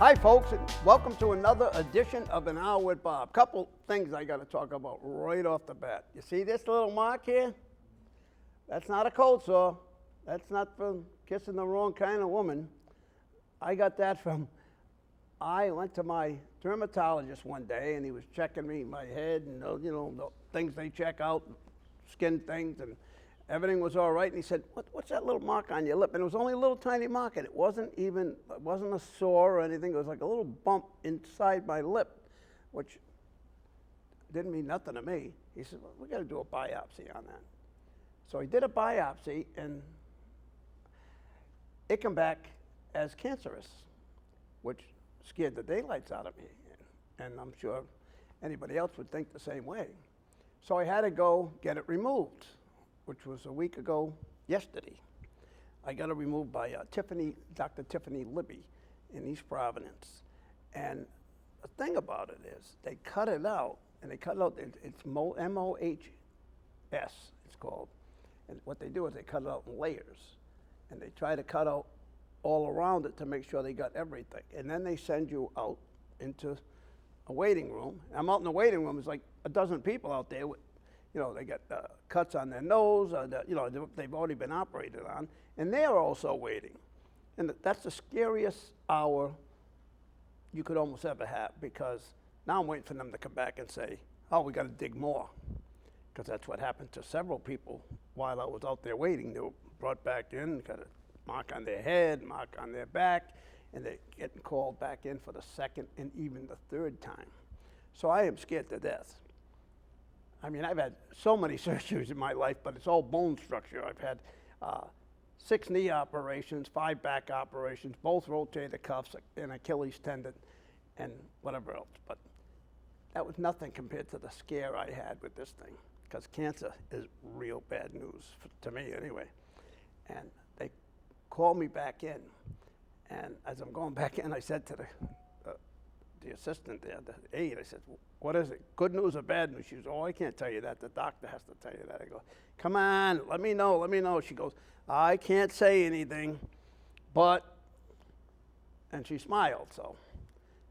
Hi, folks, and welcome to another edition of An Hour with Bob. Couple things I got to talk about right off the bat. You see this little mark here? That's not a cold sore. That's not from kissing the wrong kind of woman. I got that from, I went to my dermatologist one day, and he was checking me, my head, and the things they check out, skin things, and everything was all right. And he said, what's that little mark on your lip? And it was only a little tiny mark, and it wasn't a sore or anything. It was like a little bump inside my lip, which didn't mean nothing to me. He said, well, we got to do a biopsy on that. So he did a biopsy, and it came back as cancerous, which scared the daylights out of me. And I'm sure anybody else would think the same way. So I had to go get it removed, which was a week ago yesterday. I got it removed by Dr. Tiffany Libby in East Providence. And the thing about it is they cut it out, and they cut it out, it's MOHS, it's called. And what they do is they cut it out in layers, and they try to cut out all around it to make sure they got everything. And then they send you out into a waiting room. And I'm out in the waiting room, there's like a dozen people out there with, they got cuts on their nose, they've already been operated on, and they're also waiting. And that's the scariest hour you could almost ever have, because now I'm waiting for them to come back and say, oh, we got to dig more. Because that's what happened to several people while I was out there waiting. They were brought back in, got a mark on their head, mark on their back, and they're getting called back in for the second and even the third time. So I am scared to death. I mean, I've had so many surgeries in my life, but it's all bone structure. I've had 6 knee operations, 5 back operations, both rotator cuffs, an Achilles tendon, and whatever else. But that was nothing compared to the scare I had with this thing, because cancer is real bad news, to me anyway. And they called me back in, and as I'm going back in, I said to the assistant there, the aide, I said, what is it, good news or bad news? She goes, oh, I can't tell you that, the doctor has to tell you that. I go, come on, let me know. She goes, I can't say anything, but, and she smiled, so.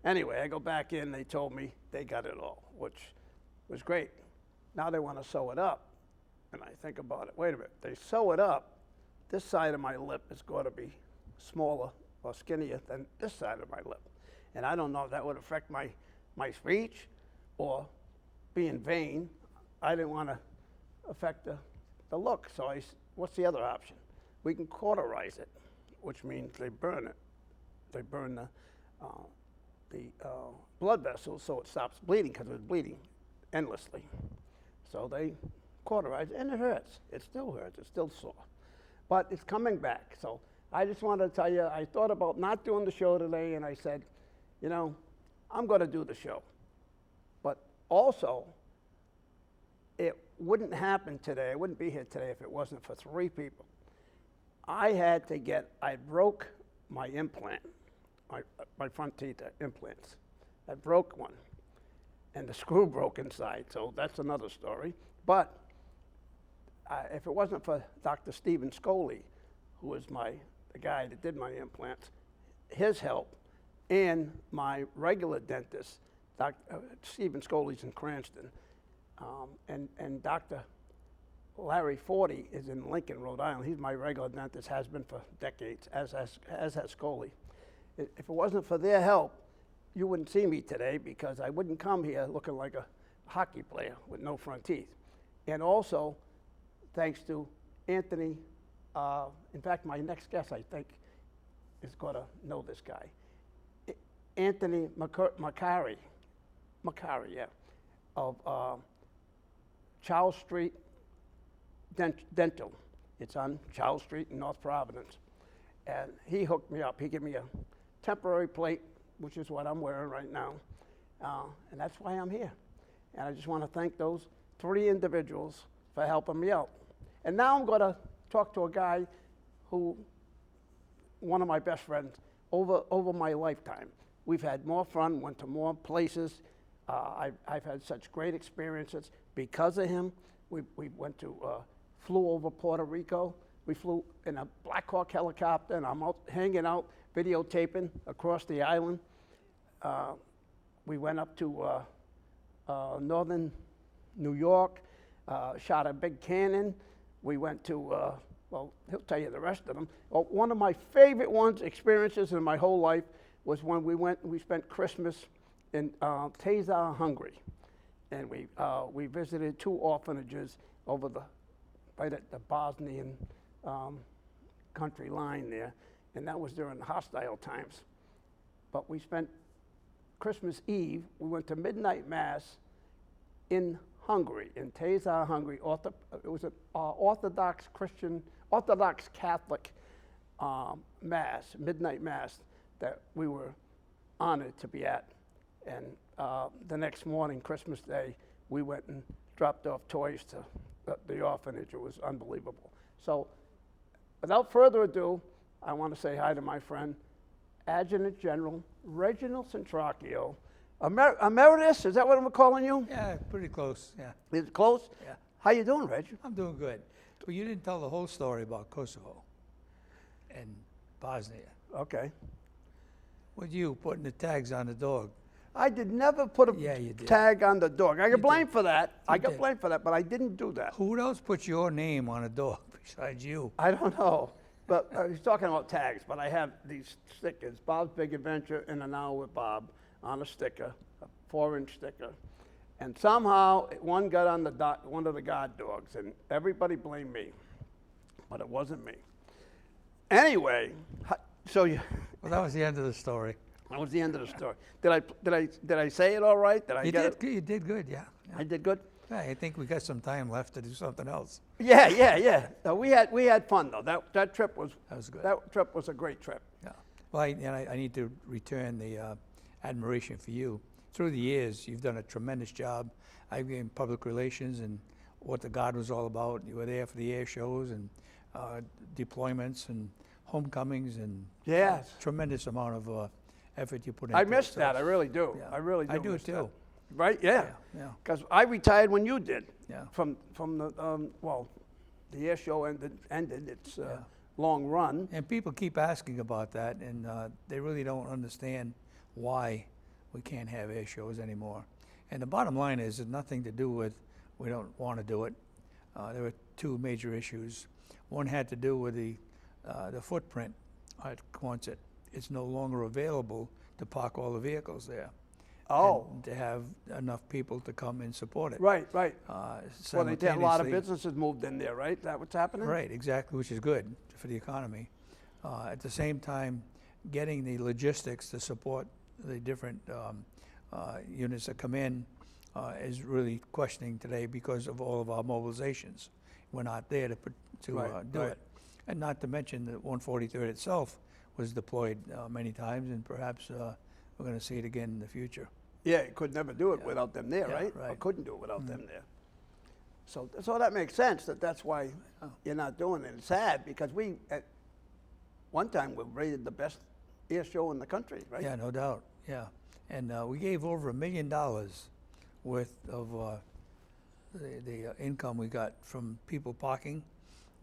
Anyway, I go back in, they told me they got it all, which was great. Now they want to sew it up, and I think about it, wait a minute, they sew it up, this side of my lip is going to be smaller or skinnier than this side of my lip. And I don't know if that would affect my speech or being vain. I didn't want to affect the look, so what's the other option? We can cauterize it, which means they burn it. They burn the blood vessels so it stops bleeding, because it was bleeding endlessly. So they cauterize it, and it hurts. It still hurts. It's still sore. But it's coming back. So I just wanted to tell you, I thought about not doing the show today, and I said, I'm going to do the show. But also, it wouldn't happen today. I wouldn't be here today if it wasn't for 3 people. I broke my implant, my front teeth implants. I broke one, and the screw broke inside, so that's another story. But if it wasn't for Dr. Stephen Scoley, who was the guy that did my implants, his help, and my regular dentist, Stephen Scoley's in Cranston, and Dr. Larry Forty is in Lincoln, Rhode Island. He's my regular dentist, has been for decades, as has Scoley. If it wasn't for their help, you wouldn't see me today, because I wouldn't come here looking like a hockey player with no front teeth. And also, thanks to Anthony, in fact, my next guest, I think, is going to know this guy. Anthony Macari, yeah, of Charles Street Dental. It's on Charles Street in North Providence. And he hooked me up. He gave me a temporary plate, which is what I'm wearing right now. And that's why I'm here. And I just want to thank those 3 individuals for helping me out. And now I'm going to talk to a guy one of my best friends over my lifetime. We've had more fun, went to more places. I've had such great experiences because of him. We flew over Puerto Rico. We flew in a Black Hawk helicopter, and I'm out hanging out, videotaping across the island. we went up to northern New York, shot a big cannon. We went to, well, he'll tell you the rest of them. Well, one of my favorite experiences in my whole life was when we spent Christmas in Tezar, Hungary. And we visited 2 orphanages right at the Bosnian country line there. And that was during hostile times. But we spent Christmas Eve, we went to midnight mass in Hungary, in Tezar, Hungary. It was an Orthodox Catholic mass, midnight mass, that we were honored to be at. And the next morning, Christmas Day, we went and dropped off toys to the orphanage. It was unbelievable. So without further ado, I want to say hi to my friend, Adjutant General Reginald Centracchio. Emeritus, is that what I'm calling you? Yeah, pretty close, yeah. Is it close? Yeah. How you doing, Reggie? I'm doing good. But you didn't tell the whole story about Kosovo and Bosnia. Okay. With you putting the tags on the dog. I did never put a Yeah, you did. tag on the dog. I You get blamed did. for that. I You got did. blamed for that, but I didn't do that. Who else put your name on a dog besides you? I don't know. But he's talking about tags, but I have these stickers, Bob's Big Adventure in an Hour with Bob, on a sticker, a 4-inch sticker. And somehow one got on one of the guard dogs, and everybody blamed me, but it wasn't me. Anyway, so you, Well, that was the end of the story. that was the end of the story. Did I say it all right? Did I You get did, it? good. You did good, yeah. I did good. Yeah, I think we got some time left to do something else. Yeah. No, we had fun though. That trip was good. That trip was a great trip. Yeah. Well, I need to return the admiration for you. Through the years, you've done a tremendous job. I've been in public relations and what the Guard was all about. You were there for the air shows and deployments and homecomings and Yes. tremendous amount of effort you put into I it. miss So that. I really do. yeah. I really do. I do miss too. that. Right? Yeah. Yeah. Because I retired when you did. Yeah. From the well, the air show ended its Yeah. long run. And people keep asking about that, and they really don't understand why we can't have air shows anymore. And the bottom line is, it's nothing to do with we don't want to do it. There were 2 major issues. One had to do with the footprint at Quonset. It's no longer available to park all the vehicles there. Oh. And to have enough people to come and support it. Right. Well, a lot of simultaneously. businesses moved in there, right? Is that what's happening? Right, exactly, which is good for the economy. At the same time, getting the logistics to support the different units that come in is really questioning today because of all of our mobilizations. We're not there to do Right. it. And not to mention that 143rd itself was deployed many times, and perhaps we're going to see it again in the future. Yeah, you could never do it without them there, Yeah, right? right. Or couldn't do it without them there. So that makes sense. That's why you're not doing it. It's sad because we at one time we rated the best air show in the country, right? Yeah, no doubt. Yeah, and we gave over $1 million worth of the income we got from people parking.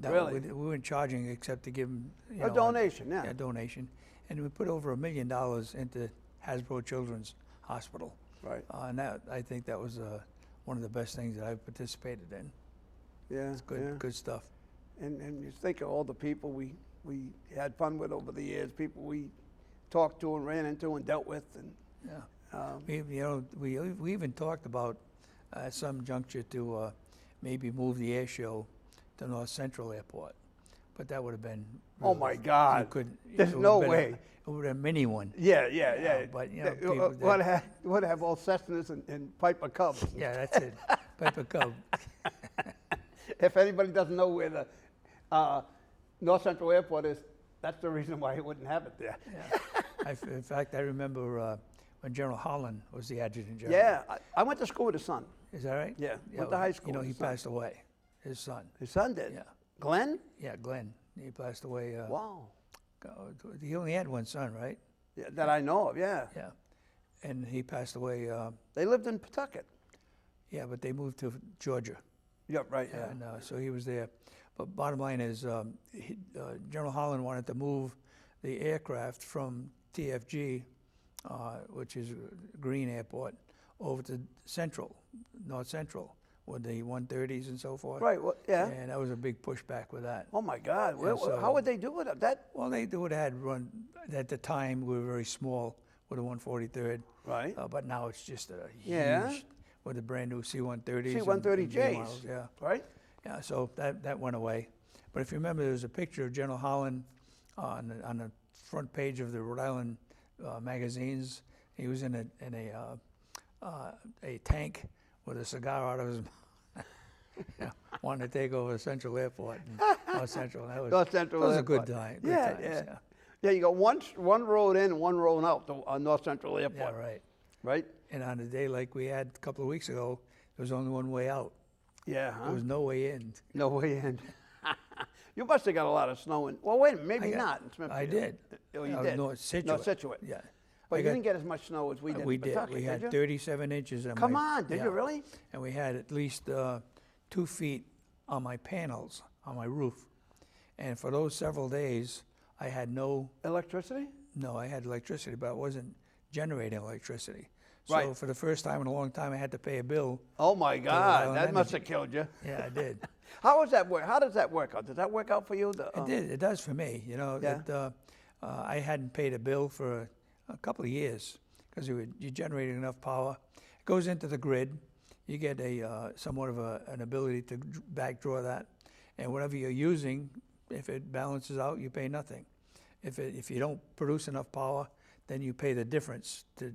Really? We weren't charging except to give them A donation, yeah. a donation, and we put over $1 million into Hasbro Children's Hospital. Right. And that, I think that was one of the best things that I've participated in. Yeah. It's good, yeah. good stuff. And you think of all the people we had fun with over the years, people we talked to and ran into and dealt with, and Yeah. We even talked about at some juncture to maybe move the air show to North Central Airport, but that would have been. Oh my God! There's no way. It would have been a mini one. Yeah. But you know, people What have all Cessnas and Piper Cubs? Yeah, that's it. Piper Cub. If anybody doesn't know where the North Central Airport is, that's the reason why he wouldn't have it there. Yeah. In fact, I remember when General Holland was the Adjutant General. Yeah, I went to school with his son. Is that right? Yeah, went to high school You know, with he his son. passed away. His son. His son did? Yeah. Glenn? Yeah, Glenn. He passed away. Wow. He only had one son, right? Yeah, that I know of, yeah. Yeah. And he passed away. They lived in Pawtucket. Yeah, but they moved to Georgia. Yep, right, yeah. And so he was there. But bottom line is, General Holland wanted to move the aircraft from TFG which is Green Airport, over to North Central, with the 130s and so forth. Right, well, yeah. And that was a big pushback with that. Oh, my God. so- How would they do it? That, Well, they would have had run, at the time, we were very small with the 143rd. right? But now it's just a huge, Yeah. with the brand new C-130s. and C-130Js, V models, yeah. right? Yeah, so that went away. But if you remember, there was a picture of General Holland on the front page of the Rhode Island magazines. He was in a tank with a cigar out of his mouth, wanting to take over Central Airport, North Central. North Central That was Airport. a good time. Yeah, times, yeah. Yeah, you got one road in and one road out on North Central Yeah, Airport, right. right? And on a day like we had a couple of weeks ago, there was only one way out. Yeah, There huh? was no way in. No way in. You must have got a lot of snow in. Well, wait a minute, maybe not in Smithfield. I did. Oh, you No, did? North Situate. North Situate. Yeah. But I you got- didn't get as much snow as we did We in did. Pawtucket, We did had you? 37 inches on Come my... on, did yeah. you really? And we had at least 2 feet on my panels, on my roof. And for those several days, I had Electricity? I had electricity, but I wasn't generating electricity. So Right. for the first time in a long time, I had to pay a bill. Oh, my God, Island that must Energy. have killed you. Yeah, I did. How does that work? How does that work out? Does that work out for you? It did. It does for me. You know, Yeah. I hadn't paid a bill for a couple of years because you're generating enough power. It goes into the grid. You get somewhat of an ability to backdraw that, and whatever you're using, if it balances out, you pay nothing. If you don't produce enough power, then you pay the difference to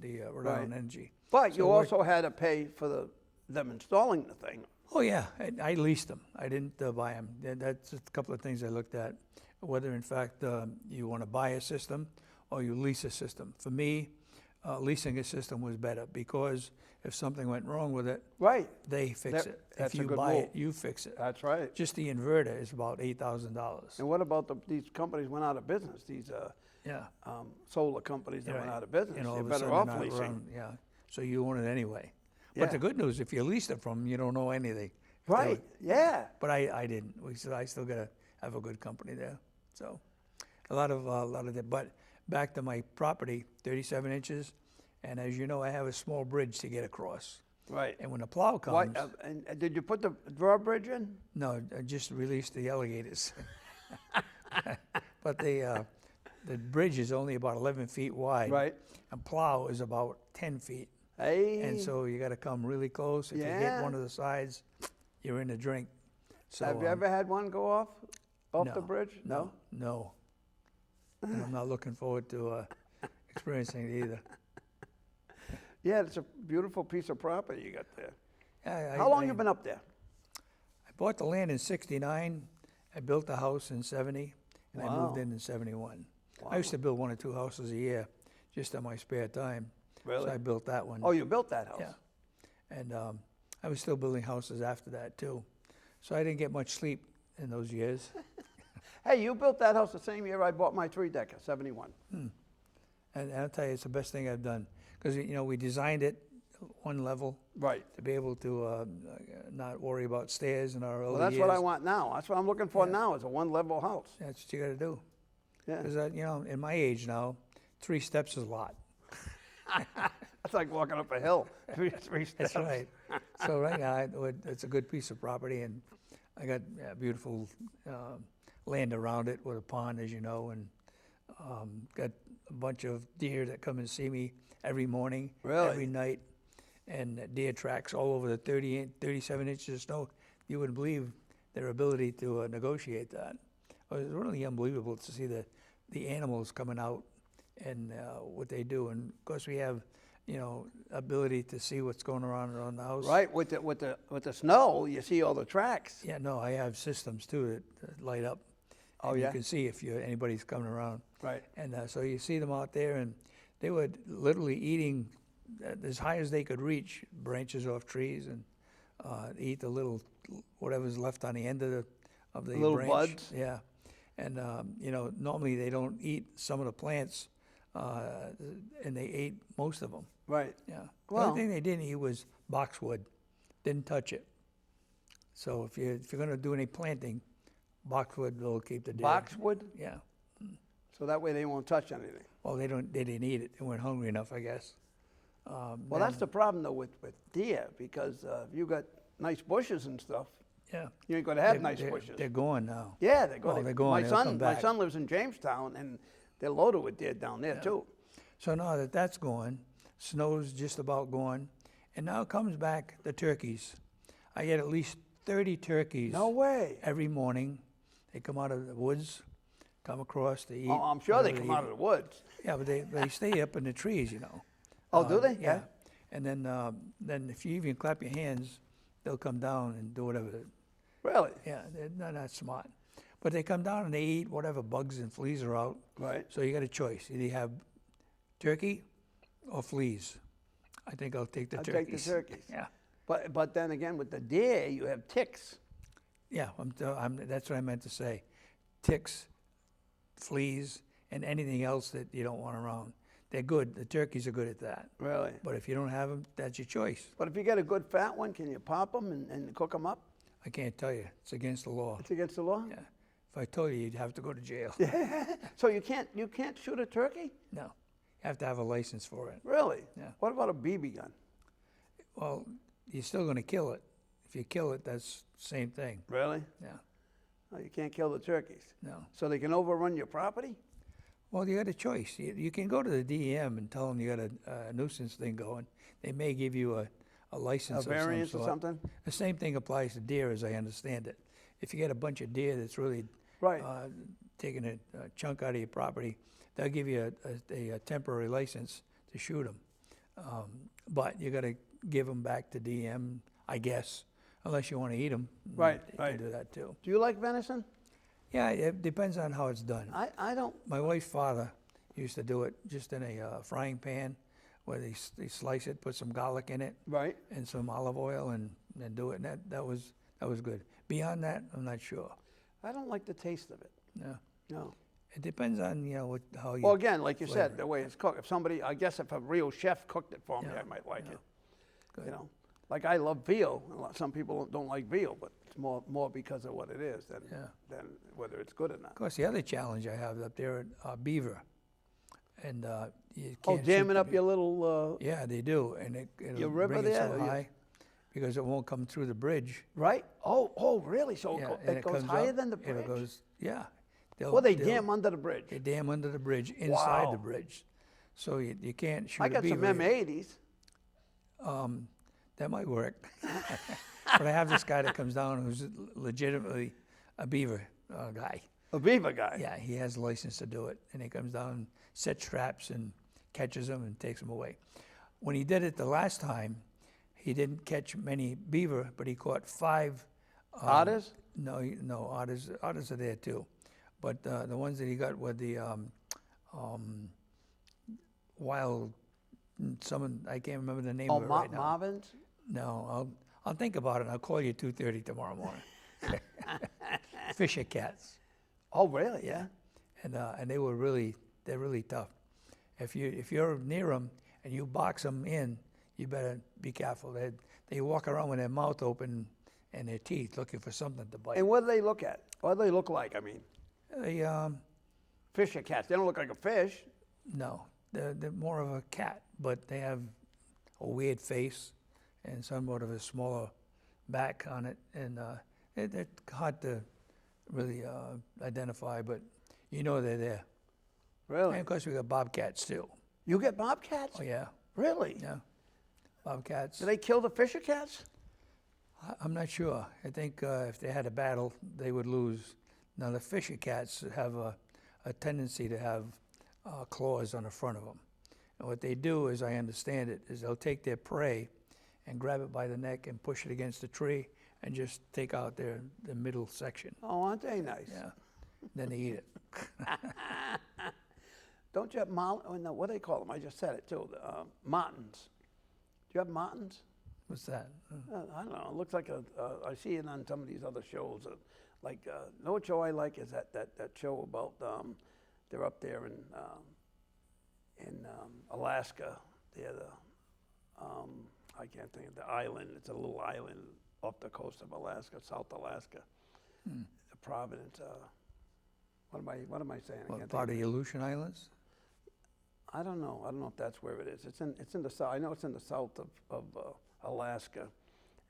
the Rhode Island Energy. But So you it worked. also had to pay for them installing the thing. Oh yeah, I leased them. I didn't buy them. That's just a couple of things I looked at. Whether in fact you want to buy a system or you lease a system. For me, leasing a system was better because if something went wrong with it, Right. they fix it. That's If a you good buy rule. it, you fix it. That's right. Just the inverter is about $8,000. And what about these companies went out of business? These Yeah. solar companies that went Right. out of business. And all You're of a better sudden off they're not leasing. around, yeah. So you own it anyway. Yeah. But the good news, if you leased it from them, you don't know anything. Right. Yeah. But I didn't. I still got to have a good company there. So a lot of that. But back to my property, 37 inches, and as you know, I have a small bridge to get across. Right. And when the plow Why, comes, and did you put the drawbridge in? no, I just released the alligators. But the bridge is only about 11 feet wide. Right. And plow is about 10 feet. Hey. And so you got to come really close. If you hit Yeah. one of the sides, you're in the drink. So Have you ever had one go off the no, bridge? No. And I'm not looking forward to experiencing it either. Yeah, it's a beautiful piece of property you got there. I- How long I- you been up there? I bought the land in '69. I built the house in '70, and I moved Wow. in '71. I used to build 1 or 2 houses a year, just in my spare time. Really? So I built that one. Oh, you built that house? Yeah. And I was still building houses after that too. So I didn't get much sleep in those years. Hey, you built that house the same year I bought my 3-decker, 71. And I'll tell you, it's the best thing I've done because we designed it one level Right. to be able to not worry about stairs in our early Well, that's years. what I want now. That's what I'm looking for Yeah. now is a one-level house. That's what you got to do. Yeah. Because in my age now, 3 steps is a lot. That's like walking up a hill. Three steps. That's right. So right now, it's a good piece of property, and I got beautiful land around it with a pond, as you know, and got a bunch of deer that come and see me every morning, Really? every night, and deer tracks all over the 37 inches of snow. You wouldn't believe their ability to negotiate that. It was really unbelievable to see the animals coming out and what they do. And of course, we have ability to see what's going on around the house. Right, with the snow, you see all the tracks. Yeah, no, I have systems too that light up. Oh, and yeah? You can see if anybody's coming around. Right. And so you see them out there, and they were literally eating as high as they could reach branches off trees and eat the little whatever's left on the end of the Little branch. buds? Yeah, and normally they don't eat some of the plants, and they ate most of them. Right. Yeah. The Well- only thing they didn't eat was boxwood. Didn't touch it. So if you're going to do any planting, boxwood will keep the deer. Boxwood? Yeah. So that way they won't touch anything. Well, they didn't eat it. They weren't hungry enough, I guess. Well, that's the problem though with deer, because if you got nice bushes and stuff, Yeah. you ain't gonna have They're- nice they're- bushes. They're going now. Yeah, they're going. Well, they're going, they'll come My back. son lives in Jamestown, and they're loaded with deer down there too. So now that that's gone, snow's just about gone, and now comes back the turkeys. I get at least 30 turkeys No way. every morning. They come out of the woods, come across to eat. Oh, I'm sure they whatever come out of the woods. Yeah, but they stay up in the trees, you know. Oh, do they? Yeah. And then if you even clap your hands, they'll come down and do whatever. Really? Yeah, they're not smart. But they come down and they eat whatever bugs and fleas are out. Right. So you got a choice. Either you have turkey or fleas. I think I'll take the I'll turkeys. take the turkeys. Yeah. But then again, with the deer, you have ticks. Yeah, that's what I meant to say. Ticks, fleas, and anything else that you don't want around. They're good. The turkeys are good at that. Really? But if you don't have them, that's your choice. But if you get a good fat one, can you pop them and cook them up? I can't tell you. It's against the law. It's against the law. Yeah. If I told you, you'd have to go to jail. So you can't shoot a turkey? No. You have to have a license for it. Really? Yeah. What about a BB gun? Well, you're still going to kill it. If you kill it, that's the same thing. Really? Yeah. Oh, you can't kill the turkeys. No. So they can overrun your property? Well, you got a choice. You can go to the DEM and tell them you got a nuisance thing going. They may give you a license A of some variance or sort. something? The same thing applies to deer, as I understand it. If you get a bunch of deer that's really Right. taking a chunk out of your property, they'll give you a temporary license to shoot them. But you got to give them back to DEM, I guess, unless you want to eat them. Right, You right. can do that too. Do you like venison? Yeah, it depends on how it's done. I don't. My wife's father used to do it just in a frying pan where they slice it, put some garlic in it Right. and some olive oil and do it. And that was good. Beyond that, I'm not sure. I don't like the taste of it. No. No. It depends on, how you... Well, again, like you flavor said, the way it's cooked. If somebody, I guess if a real chef cooked it for me, Yeah, I might like yeah. it. Good. You know, like I love veal. Some people don't like veal, but it's more because of what it is than whether it's good or not. Of course, the other challenge I have up there are beaver. And you Oh, can't jamming shoot up your little Yeah, they do. And it'll your river bring it there, so or your- high because it won't come through the bridge. right. Oh, really? So Yeah, it goes comes higher up, than the bridge. It goes, yeah. Well, they dam under the bridge. They dam under the bridge, inside the Wow. bridge. So you can't shoot I a got some beaver. M80s. That might work. But I have this guy that comes down who's legitimately a beaver guy. A beaver guy. Yeah, he has a license to do it. And he comes down, sets traps, and catches them and takes them away. When he did it the last time, he didn't catch many beaver, but he caught 5. Otters? No, otters are there too. But the ones that he got were the wild, I can't remember the name Oh, of it right now. Marvins? No, I'll think about it and I'll call you 2:30 tomorrow morning. Fisher cats, Oh, really? Yeah. and they're really tough. If you're near them and you box them in, you better be careful. They walk around with their mouth open and their teeth looking for something to bite. And what do they look at? What do they look like? I mean, They fish or cats. They don't look like a fish. no, they're more of a cat, but they have a weird face and somewhat of a smaller back on it, and they're hard to really identify, but they're there. Really? And of course, we got bobcats too. You get bobcats? Oh yeah, Really? yeah, bobcats. Do they kill the fisher cats? I'm not sure. I think if they had a battle, they would lose. Now the fisher cats have a tendency to have claws on the front of them, and what they do, as I understand it, is they'll take their prey and grab it by the neck and push it against the tree and just take out the middle section. Oh, aren't they nice? Yeah, then they eat it. Don't you have no, what do they call them? I just said it too. Martins. Do you have martins? What's that? I don't know. It looks like I see it on some of these other shows. Know what show I like is that show about they're up there in Alaska. They're I can't think of the island. It's a little island off the coast of Alaska, South Alaska. The Providence. What am I saying? I What, can't part think of the Aleutian Islands? I don't know. I don't know if that's where it is. It's in the south. I know it's in the south of Alaska,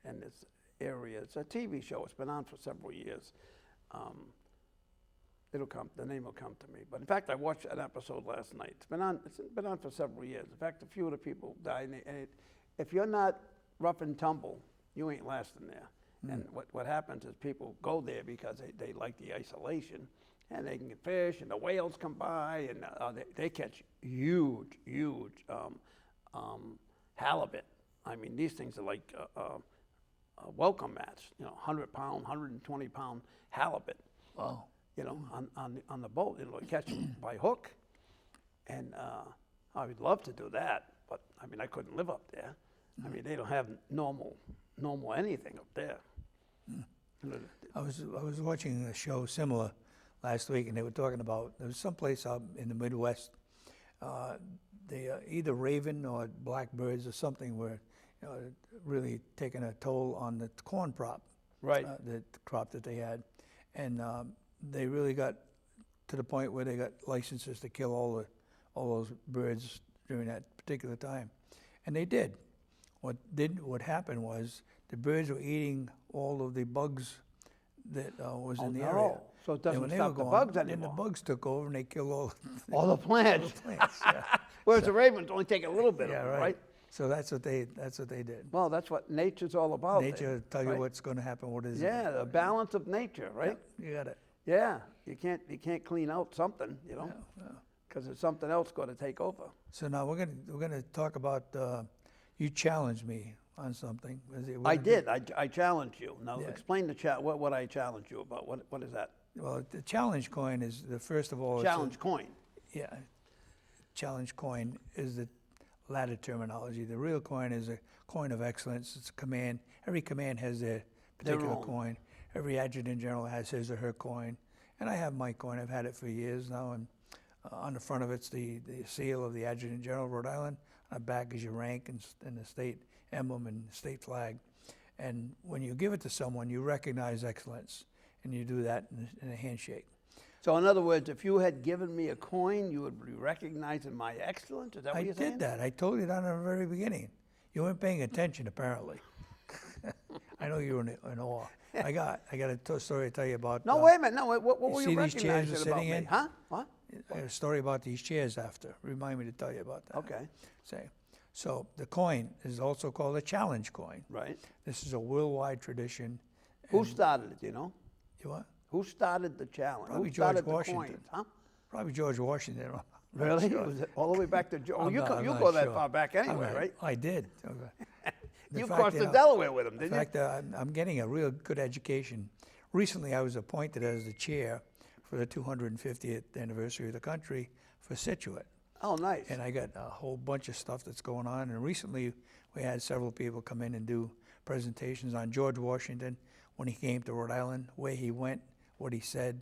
and it's area. It's a TV show. It's been on for several years. It'll come. The name will come to me. But in fact, I watched an episode last night. It's been on for several years. In fact, a few of the people died. If you're not rough and tumble, you ain't lasting there. And what happens is people go there because they like the isolation, and they can get fish, and the whales come by, and they catch huge halibut. I mean, these things are like welcome mats, 100-pound, 120-pound halibut. Wow. On the boat, it'll catch them by hook, and I would love to do that, but I mean, I couldn't live up there. I mean, they don't have normal anything up there. I was watching a show similar last week, and they were talking about there was someplace out in the Midwest. They either raven or blackbirds or something were really taking a toll on the corn crop, Right. The crop that they had, and they really got to the point where they got licenses to kill all those birds during that particular time, and they did. What happened was the birds were eating all of the bugs that was in the area. So it And doesn't when they stop were the gone, bugs then anymore. the bugs took over and they killed All the plants. plants. Yeah. Whereas the ravens only take a little bit Yeah, of it, right. right? So that's what they did. Well, that's what nature's all about. Nature tell you right? what's going to happen. What is Yeah, the balance of nature, right? You got it. Yeah, you can't clean out something, Yeah. because there's something else going to take over. So now we're gonna talk about you challenged me on something. I did. I challenged you. Now Yeah. explain what I challenged you about. What is that? Well, the challenge coin is the first of all. Challenge coin. Yeah, challenge coin is the latter terminology. The real coin is a coin of excellence. It's a command. Every command has their particular own. coin. Every adjutant general has his or her coin, and I have my coin. I've had it for years now, and on the front of it's the seal of the adjutant general of Rhode Island. On the back is your rank and the state emblem and state flag. And when you give it to someone, you recognize excellence, and you do that in a handshake. So in other words, if you had given me a coin, you would be recognizing my excellence? Is that what I you're saying? did that. I told you that in the very beginning. You weren't paying attention, apparently. I know you were in awe. I got a story to tell you about. No, wait a minute. No, what were see you these chairs recognizing we're about sitting me? in? Huh? What? I got a story about these chairs after. Remind me to tell you about that. Okay. So the coin is also called a challenge coin. Right. This is a worldwide tradition. Who started it, You what? Who started the challenge? Probably Who started George Washington. the coins? Huh? Probably George Washington. I'm not Really? sure. Was it all the way back to George? Oh, I'm you not go that sure. far back anyway, right? I did. Okay. The You fact crossed that the I- Delaware with him, In didn't you? fact, I'm getting a real good education. Recently, I was appointed as the chair for the 250th anniversary of the country for Situate. Oh, nice. And I got a whole bunch of stuff that's going on. And recently, we had several people come in and do presentations on George Washington when he came to Rhode Island, where he went, what he said,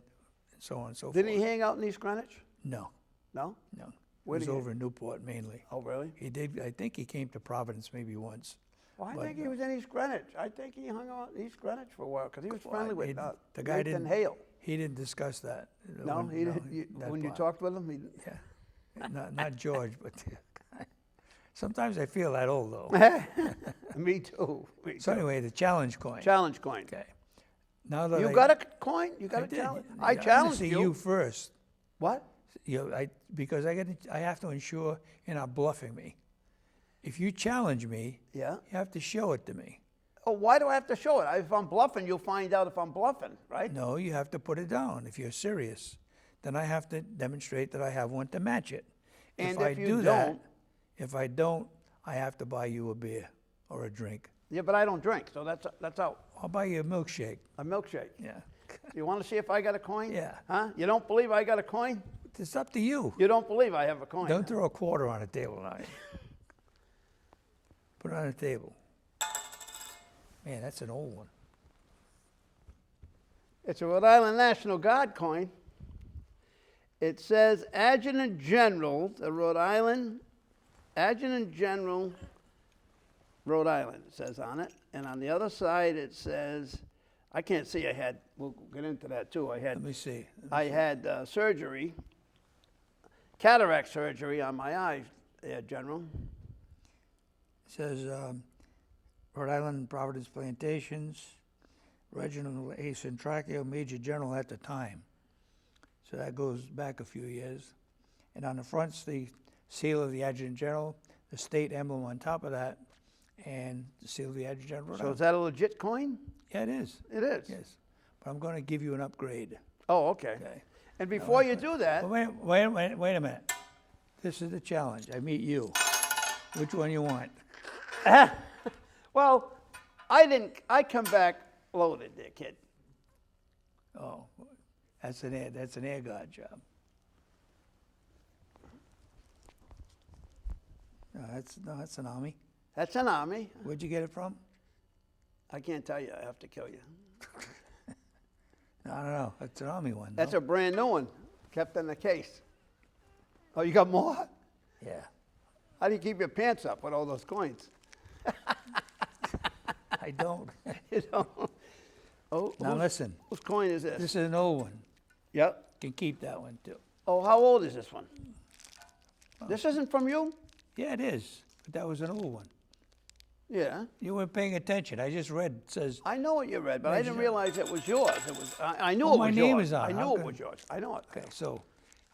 and so on and so forth. Didn't he hang out in East Greenwich? No, No? no. Where He was did he- over in Newport mainly. Oh, really? He did. I think he came to Providence maybe once. Well, I But, think he was in East Greenwich. I think he hung out in East Greenwich for a while because he was Well, friendly with the guy Nathan didn't- Hale. He didn't discuss that. No, he didn't. that When you part. talked with him, he. Yeah, not George, but sometimes I feel that old though. Me too. Me So too. anyway, the challenge coin. Challenge coin. Okay. Now that You I, got a coin? You got I a did. challenge? Yeah, I I'm gonna challenged see you. you first. What? Because I have to ensure you're not bluffing me. If you challenge me, Yeah. you have to show it to me. Oh, why do I have to show it? If I'm bluffing, you'll find out if I'm bluffing, right? No, you have to put it down. If you're serious, then I have to demonstrate that I have one to match it. And I if you do that, don't- if I don't, I have to buy you a beer or a drink. Yeah, but I don't drink, so that's out. I'll buy you a milkshake. A milkshake. Yeah. You want to see if I got a coin? Yeah. Huh? You don't believe I got a coin? It's up to you. You don't believe I have a coin? Don't throw a quarter on the table now. Put it on the table. Man, that's an old one. It's a Rhode Island National Guard coin. It says Adjutant General, the Rhode Island, Adjutant General, Rhode Island, it says on it. And on the other side, it says, I can't see. We'll get into that too. Let me see. I had surgery, cataract surgery on my eye, General. It says Rhode Island Providence Plantations, Reginald A. Centracchio, Major General at the time. So that goes back a few years. And on the front's the seal of the Adjutant General, the state emblem on top of that, and the seal of the Adjutant General. Rhode So Island. is that a legit coin? Yeah, it is. It is? Yes. But I'm going to give you an upgrade. Oh, okay. Okay. And before you do that, Well, wait a minute. This is the challenge. I meet you. Which one you want? well, I come back loaded there, kid. Oh, that's an air guard job. No, that's an Army. That's an Army. Where'd you get it from? I can't tell you. I have to kill you. No, I don't know. That's an Army one. That's no? a brand new one, kept in the case. Oh, you got more? Yeah. How do you keep your pants up with all those coins? I don't. You know? Oh, Now listen. whose coin is this? This is an old one. Yep. You can keep that one too. Oh, how old is this one? This isn't from you? Yeah, it is. But that was an old one. Yeah. You weren't paying attention. I just read. It says. I know what you read, but I Reggie. didn't realize it was yours. It was. I knew Well, it my was name yours. is on I it. knew How it come- was yours. I know it. Okay, so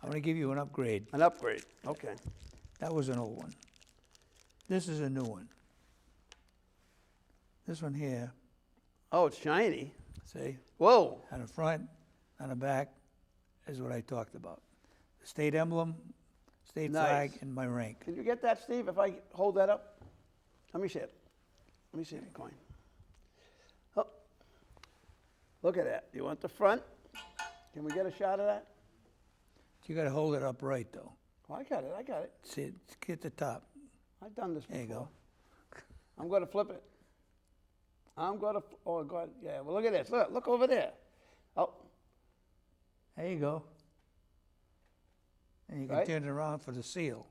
I'm going to give you an upgrade. An upgrade. Okay. That was an old one. This is a new one. This one here, Oh, it's shiny. see, Whoa. on the front, on the back, is what I talked about. The state emblem, state Nice. flag, and my rank. Can you get that, Steve, if I hold that up? Let me see it. Let me see the coin. Oh, look at that. You want the front? Can we get a shot of that? You got to hold it upright, though. Oh, I got it. I got it. See, get the top. I've done this before. There you go. I'm going to flip it. I'm going to, oh, God, yeah. Well, look at this. Look over there. Oh, There you go. And you can Right. turn it around for the seal.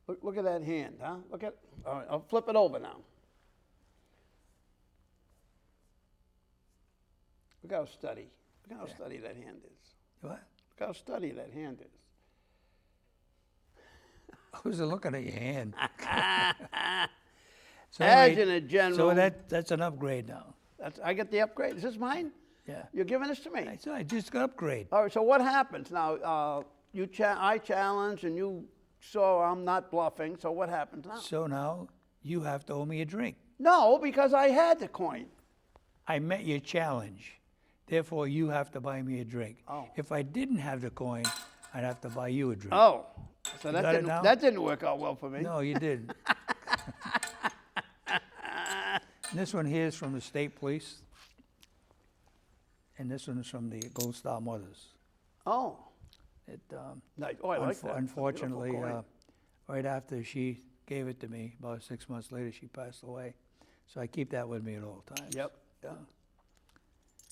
look at that hand, huh? Look at, all right, I'll flip it over now. Look how steady. Look how steady that hand is. What? Look how steady that hand is. Who's looking at your hand? So anyway, Adjutant General. So that's an upgrade now. I get the upgrade. Is this mine? Yeah. You're giving this to me. I just got upgrade. All right. So what happens now? I challenge, and you saw I'm not bluffing. So what happens now? So now you have to owe me a drink. No, because I had the coin. I met your challenge. Therefore, you have to buy me a drink. Oh. If I didn't have the coin, I'd have to buy you a drink. Oh, so got it now? that didn't work out well for me. No, you didn't. And this one here is from the state police. And this one is from the Gold Star Mothers. Oh, It, nice. Oh, I like that. unfortunately, Beautiful coin. right after she gave it to me, about 6 months later, she passed away. So I keep that with me at all times. Yep. Yeah.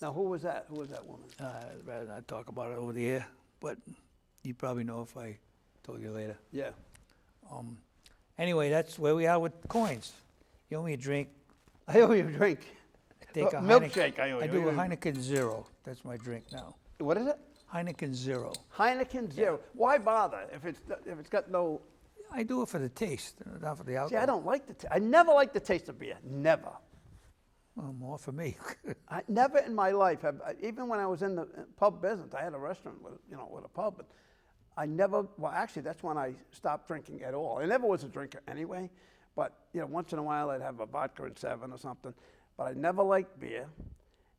Now, who was that? Who was that woman? I'd rather not talk about it over the air, but you probably know if I told you later. Yeah. Anyway, that's where we are with coins. You owe me a drink. I owe you a drink. Take a Milkshake, Heineken. I owe you. I do a Heineken Zero. That's my drink now. What is it? Heineken Zero. Heineken Zero. Why bother if it's got no? I do it for the taste, not for the See, alcohol. I don't like the. I never liked the taste of beer. Never. Well, more for me. I never in my life have. Even when I was in the pub business, I had a restaurant with with a pub, but I never. Well, actually, that's when I stopped drinking at all. I never was a drinker anyway, but once in a while I'd have a vodka and 7 or something. But I never liked beer,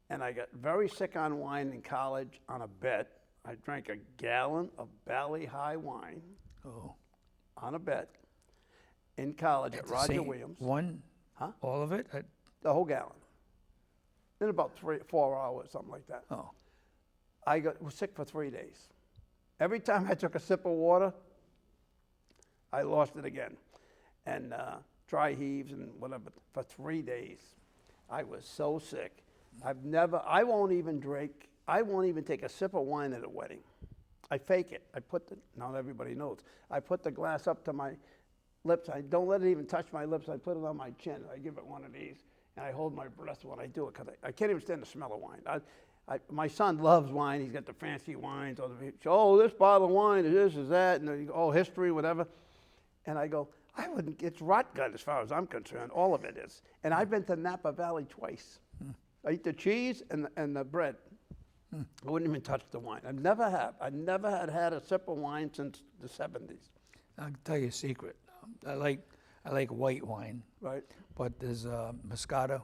and I got very sick on wine in college on a bet. I drank a gallon of Bally High wine Oh. on a bet in college at Roger Same- Williams. One? Huh? All of it? The whole gallon. In about 4 hours, something like that. Oh. I was sick for 3 days. Every time I took a sip of water, I lost it again. And dry heaves and whatever. For 3 days, I was so sick. I won't even drink, I won't even take a sip of wine at a wedding. I fake it. Not everybody knows. I put the glass up to my lips. I don't let it even touch my lips. I put it on my chin. I give it one of these. and I hold my breath when I do it because I can't even stand the smell of wine. My son loves wine. He's got the fancy wines. This bottle of wine is this, is that, and history, whatever. And I go, it's rot gut as far as I'm concerned. All of it is. And I've been to Napa Valley twice. I eat the cheese and the bread. I wouldn't even touch the wine. I never had a sip of wine since the 70s. I'll tell you a secret. I like white wine. Right. But there's Moscato,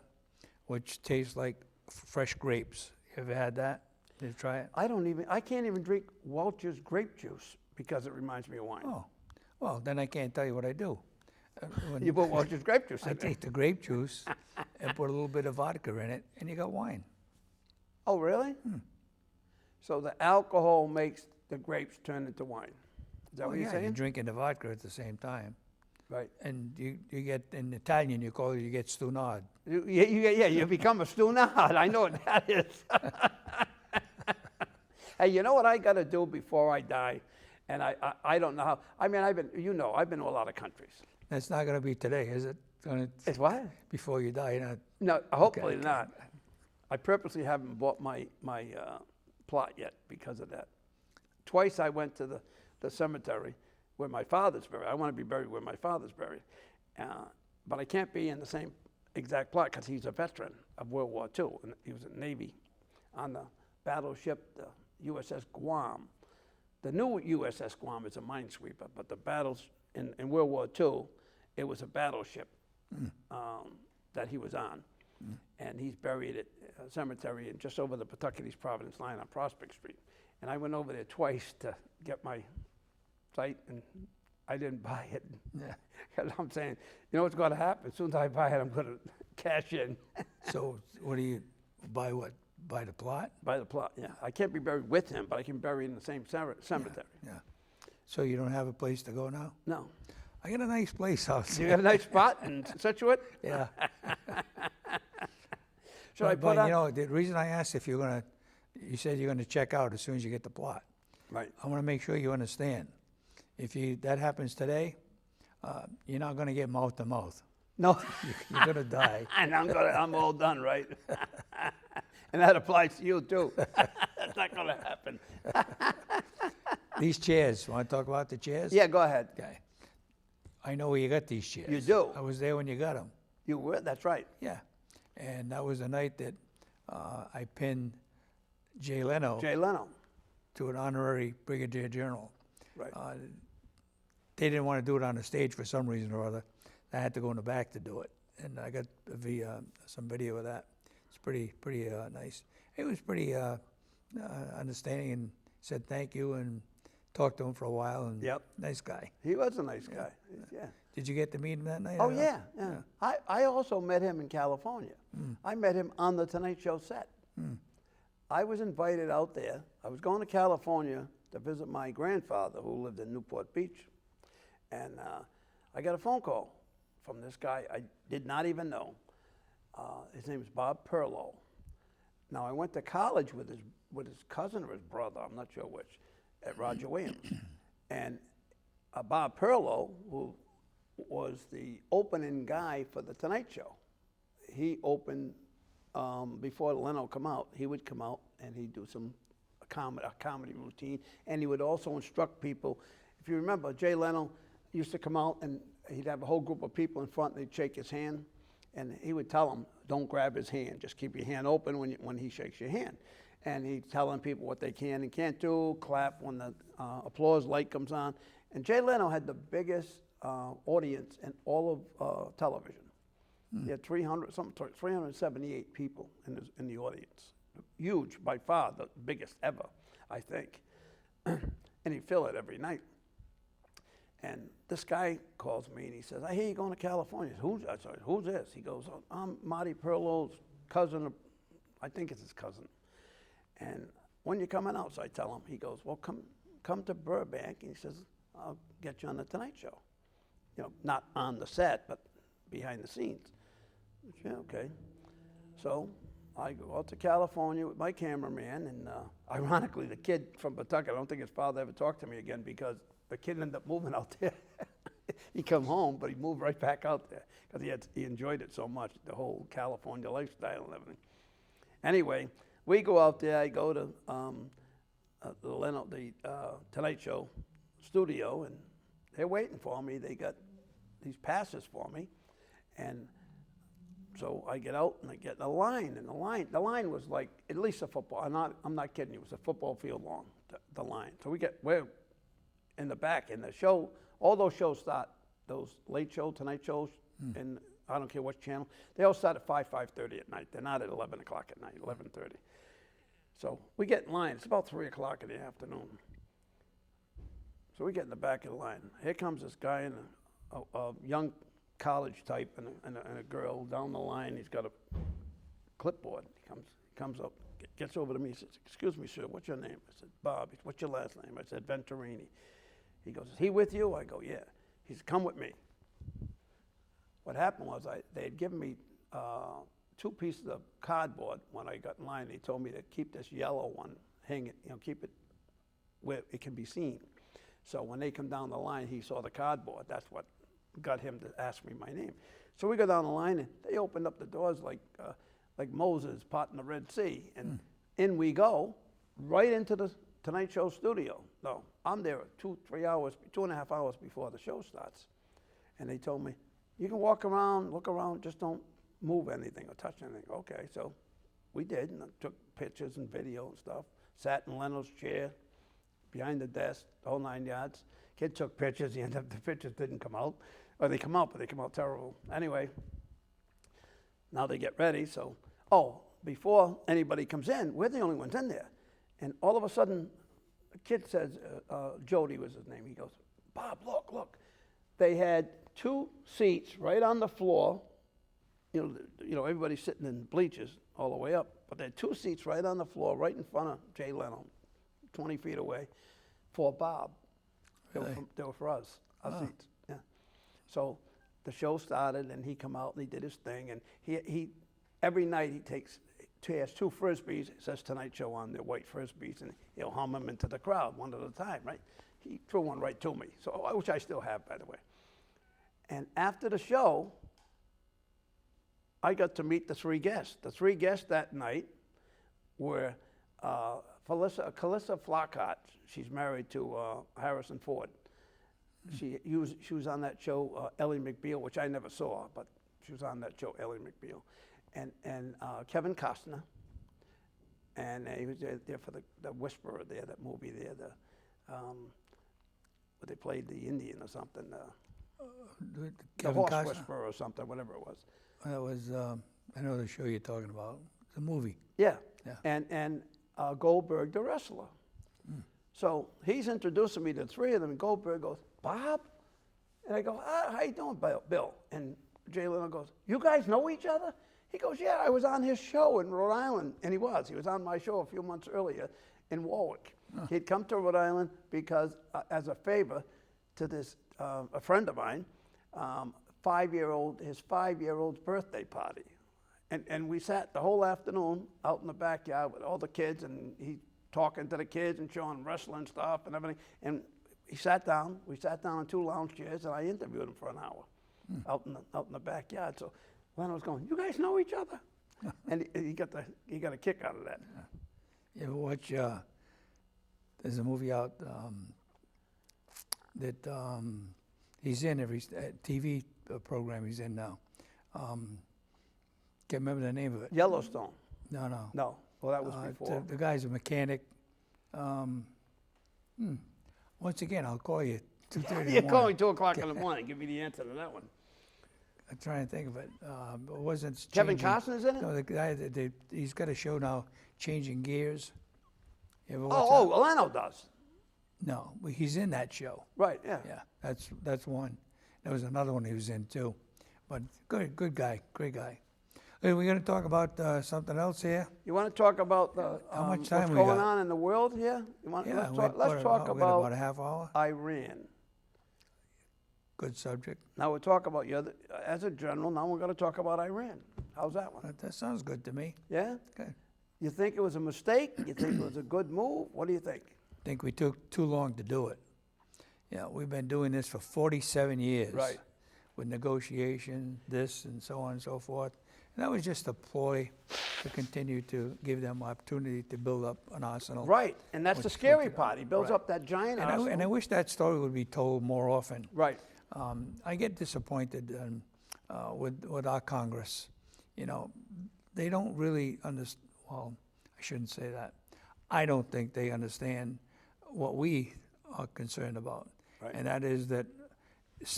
which tastes like fresh grapes. You ever had that? Did you try it? I can't even drink Welch's grape juice because it reminds me of wine. Oh, well, then I can't tell you what I do. You put Welch's grape juice I in take the grape juice and put a little bit of vodka in it, and you got wine. Oh, really? So the alcohol makes the grapes turn into wine. Is that what you're You're saying? drinking the vodka at the same time. Right. And you get, in Italian, you get stunad. You become a stunad. I know what that is. Hey, you know what I got to do before I die? And I don't know how. I mean, I've been to a lot of countries. That's not going to be today, is it? It's what? Before you die, you're not. No, hopefully Okay. not. I purposely haven't bought my plot yet because of that. Twice I went to the cemetery where my father's buried. I want to be buried where my father's buried. But I can't be in the same exact plot because he's a veteran of World War II. And he was in the Navy on the battleship, the USS Guam. The new USS Guam is a minesweeper, but the battles in World War II, it was a battleship that he was on. And he's buried at a cemetery just over the Pawtucket Providence line on Prospect Street. And I went over there twice to get my site, and I didn't buy it. Yeah. Because I'm saying, you know what's going to happen? As soon as I buy it, I'm going to cash in. So what do you buy? What? Buy the plot? Buy the plot, yeah. I can't be buried with him, but I can bury in the same cemetery. Yeah. So you don't have a place to go now? No. I got a nice place out there. You got a nice spot in Situate? Yeah. Should I put but on? you know, the reason I asked if you said you're going to check out as soon as you get the plot. Right. I want to make sure you understand. If that happens today, you're not going to get mouth to mouth. No. You're going to die. And I'm all done, right? And that applies to you too. That's not going to happen. These chairs, want to talk about the chairs? Yeah, go ahead. Okay. I know where you got these chairs. You do? I was there when you got them. You were? That's right. Yeah. And that was the night that I pinned Jay Leno Jay Leno. to an honorary brigadier general. Right. They didn't want to do it on the stage for some reason or other. I had to go in the back to do it. And I got some video of that. It's pretty nice. It was pretty understanding, and said thank you and talked to him for a while. And Yep. Nice guy. He was a nice guy. Yeah. Did you get to meet him that night? Oh, or no? yeah. I also met him in California. I met him on the Tonight Show set. I was invited out there. I was going to California to visit my grandfather who lived in Newport Beach. And I got a phone call from this guy I did not even know. His name is Bob Perlow. Now, I went to college with his cousin or his brother, I'm not sure which, at Roger Williams. And Bob Perlow, who was the opening guy for The Tonight Show, he opened, before Leno come out, he would come out and he'd do a comedy routine, and he would also instruct people. If you remember, Jay Leno used to come out and he'd have a whole group of people in front and they'd shake his hand, and he would tell them, don't grab his hand, just keep your hand open when he shakes your hand. And he's telling people what they can and can't do, clap when the applause light comes on. And Jay Leno had the biggest audience in all of television. He had 378 people in the audience. Huge, by far the biggest ever, I think. And he'd fill it every night. And this guy calls me and he says, I hear you're going to California. I said, who's this? He goes, I'm Marty Perlow's cousin. I think it's his cousin. And when you coming out? So I tell him. He goes, well, come to Burbank. And he says, I'll get you on the Tonight Show. You know, not on the set, but behind the scenes. Yeah, okay. So I go out to California with my cameraman, and ironically, the kid from Pawtucket, I don't think his father ever talked to me again because the kid ended up moving out there. he come home, but he moved right back out there because he enjoyed it so much, the whole California lifestyle and everything. Anyway, we go out there. I go to the Tonight Show studio, and they're waiting for me. They got these passes for me, and so I get out and I get in a line, and the line was like at least a football. I'm not kidding you. It was a football field long, the line. So we're in the back, and the show. All those shows start, those late show, Tonight shows, and I don't care what channel. They all start at 5:30 at night. They're not at 11 o'clock at night, 11:30. So we get in line. It's about 3 o'clock in the afternoon. So we get in the back of the line. Here comes this guy and a young college type and a girl down the line. He's got a clipboard. He comes up, gets over to me. He says, "Excuse me, sir, what's your name?" I said, "Bob." He said, "What's your last name?" I said, "Venturini." He goes, "Is he with you?" I go, "Yeah." He said, "Come with me." What happened was they had given me 2 pieces of cardboard when I got in line. They told me to keep this yellow one, hang it, keep it where it can be seen. So when they come down the line, he saw the cardboard. That's what got him to ask me my name. So we go down the line, and they opened up the doors like Moses parting the Red Sea, and in we go, right into the Tonight Show studio. No, I'm there 2.5 hours before the show starts, and they told me, "You can walk around, look around, just don't move anything or touch anything." Okay, so we did, and I took pictures and video and stuff. Sat in Leno's chair, behind the desk, the whole 9 yards. Kid took pictures. The pictures didn't come out. Or they come out, but they come out terrible. Anyway, now they get ready. So, before anybody comes in, we're the only ones in there. And all of a sudden, a kid says, Jody was his name. He goes, "Bob, look. They had 2 seats right on the floor. You know, everybody's sitting in bleachers all the way up. But they had 2 seats right on the floor, right in front of Jay Leno, 20 feet away, for Bob. They were for us, our seats. Yeah. So the show started, and he come out and he did his thing. And he every night he has 2 Frisbees. It says Tonight Show on the white Frisbees, and he'll hum them into the crowd one at a time, right? He threw one right to me, which I still have, by the way. And after the show, I got to meet the 3 guests. The 3 guests that night were Calissa Flockhart. She's married to Harrison Ford. She was on that show, Ellie McBeal, which I never saw, but she was on that show, Ellie McBeal. And Kevin Costner. And he was there for the Whisperer there, that movie there, where they played the Indian or something. The Horse Costner? Whisperer or something, whatever it was. That was, I know the show you're talking about. It's a movie. Yeah. Yeah. And Goldberg, the wrestler. So he's introducing me to 3 of them, and Goldberg goes, "Bob?" And I go, "How you doing, Bill?" And Jay Leno goes, "You guys know each other?" He goes, "Yeah, I was on his show in Rhode Island." And he was on my show a few months earlier in Warwick. He'd come to Rhode Island because, as a favor to this, a friend of mine, his 5-year-old's birthday party. And we sat the whole afternoon out in the backyard with all the kids, and he talking to the kids and showing wrestling stuff and everything. And we sat down in 2 lounge chairs, and I interviewed him for an hour out in the backyard. So Leno was going, "You guys know each other?" And he got a kick out of that. You ever watch, there's a movie out that he's in, every TV program he's in now. Can't remember the name of it. Yellowstone. No. No. Well, that was before. The guy's a mechanic. Once again, I'll call you 2:30 You're calling 2 o'clock in the morning. Give me the answer to that one. I'm trying to think of it. It wasn't Kevin changing- Costner's in it? No, the guy he's got a show now, Changing Gears. You ever watch Oh, Leno does. that? No, well, he's in that show. Right, yeah. Yeah, that's one. There was another one he was in too, but good guy, great guy. Are we going to talk about something else here? You want to talk about How much what's time we going got? on in the world here? Yeah, Let's talk we got about about a half hour. Iran. Good subject. Now we'll talk about as a general. Now we're going to talk about Iran. How's that one? That sounds good to me. Yeah. Good. You think it was a mistake? You think it was a good move? What do you think? I think we took too long to do it. we've been doing this for 47 years. Right. With negotiation, this and so on and so forth. And that was just a ploy to continue to give them opportunity to build up an arsenal. Right, and that's the Which- scary which- part. He builds right. up that giant And arsenal. and I wish that story would be told more often. Right. I get disappointed with our Congress. They don't really understand. Well, I shouldn't say that. I don't think they understand what we are concerned about, Right. and that is that